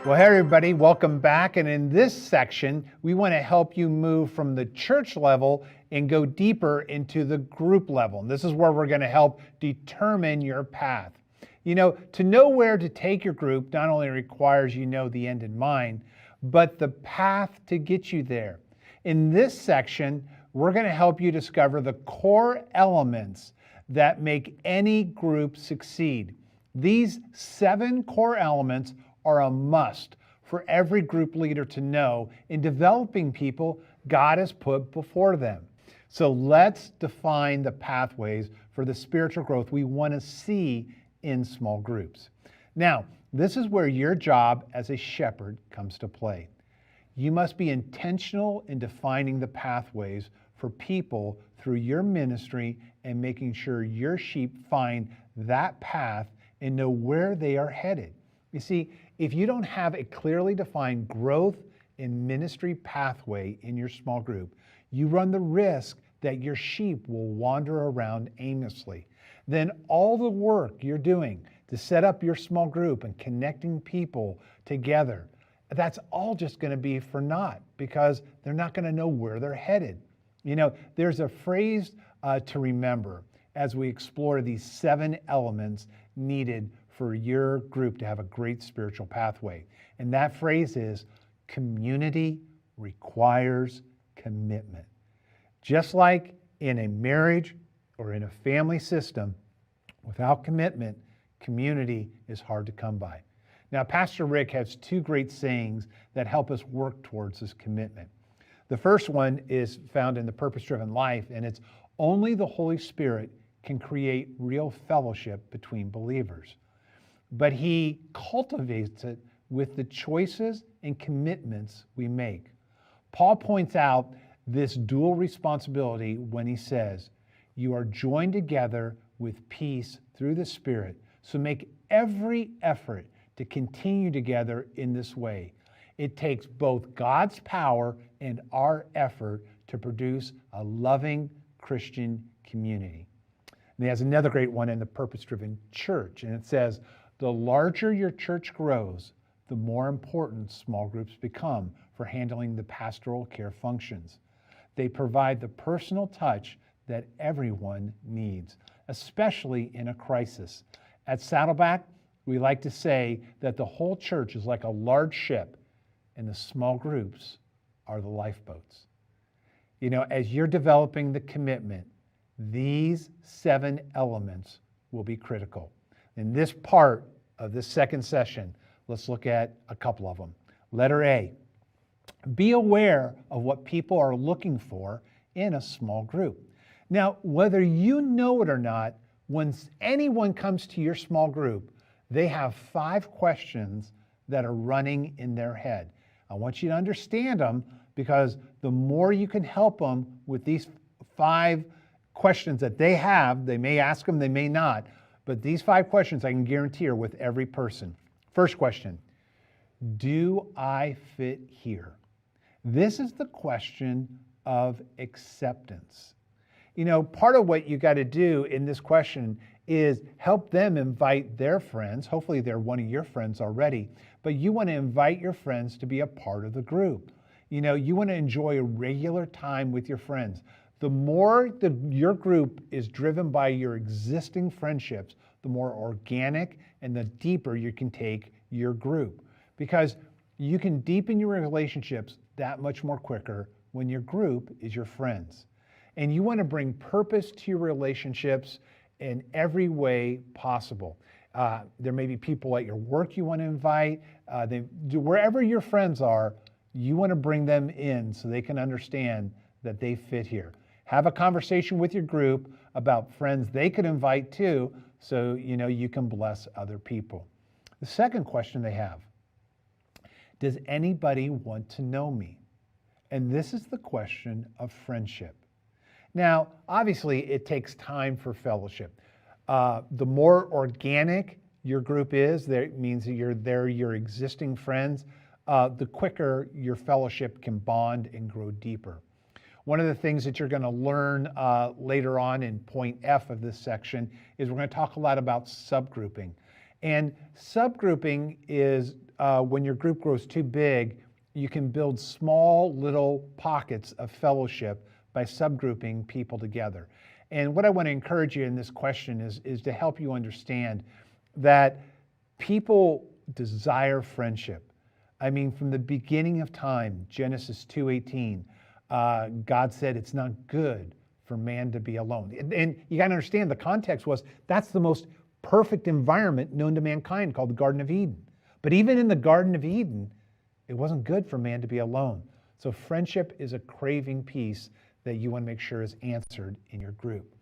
Well, hey everybody, welcome back. And in this section, we want to help you move from the church level and go deeper into the group level. And this is where we're going to help determine your path. You know, to know where to take your group not only requires you know the end in mind, but the path to get you there. In this section, we're going to help you discover the core elements that make any group succeed. These 7 core elements are a must for every group leader to know in developing people God has put before them. So let's define the pathways for the spiritual growth we want to see in small groups. Now, this is where your job as a shepherd comes to play. You must be intentional in defining the pathways for people through your ministry and making sure your sheep find that path and know where they are headed. You see, if you don't have a clearly defined growth and ministry pathway in your small group, you run the risk that your sheep will wander around aimlessly. Then all the work you're doing to set up your small group and connecting people together, that's all just going to be for naught because they're not going to know where they're headed. You know, there's a phrase to remember as we explore these 7 elements needed for your group to have a great spiritual pathway. And that phrase is, community requires commitment. Just like in a marriage or in a family system, without commitment, community is hard to come by. Now, Pastor Rick has 2 great sayings that help us work towards this commitment. The first one is found in the Purpose-Driven Life, and it's only the Holy Spirit can create real fellowship between believers. But he cultivates it with the choices and commitments we make. Paul points out this dual responsibility when he says, you are joined together with peace through the Spirit, so make every effort to continue together in this way. It takes both God's power and our effort to produce a loving Christian community. And he has another great one in the Purpose-Driven Church, and it says, the larger your church grows, the more important small groups become for handling the pastoral care functions. They provide the personal touch that everyone needs, especially in a crisis. At Saddleback, we like to say that the whole church is like a large ship, and the small groups are the lifeboats. You know, as you're developing the commitment, these 7 elements will be critical. In this part of this second session, let's look at a couple of them. Letter A, be aware of what people are looking for in a small group. Now, whether you know it or not, when anyone comes to your small group, they have 5 questions that are running in their head. I want you to understand them because the more you can help them with these 5 questions that they have, they may ask them, they may not, but these 5 questions I can guarantee are with every person. First question, do I fit here? This is the question of acceptance. You know, part of what you got to do in this question is help them invite their friends. Hopefully they're one of your friends already, but you want to invite your friends to be a part of the group. You know, you want to enjoy a regular time with your friends. The more your group is driven by your existing friendships, the more organic and the deeper you can take your group. Because you can deepen your relationships that much more quicker when your group is your friends. And you want to bring purpose to your relationships in every way possible. There may be people at your work you want to invite. Wherever your friends are, you want to bring them in so they can understand that they fit here. Have a conversation with your group about friends they could invite too, so you know you can bless other people. The second question they have, does anybody want to know me? And this is the question of friendship. Now, obviously, it takes time for fellowship. The more organic your group is, that means that they're your existing friends, the quicker your fellowship can bond and grow deeper. One of the things that you're going to learn later on in point F of this section is we're going to talk a lot about subgrouping. And subgrouping is when your group grows too big, you can build small little pockets of fellowship by subgrouping people together. And what I want to encourage you in this question is to help you understand that people desire friendship. I mean, from the beginning of time, Genesis 2:18, God said it's not good for man to be alone. And you got to understand the context was that's the most perfect environment known to mankind called the Garden of Eden. But even in the Garden of Eden, it wasn't good for man to be alone. So friendship is a craving piece that you want to make sure is answered in your group.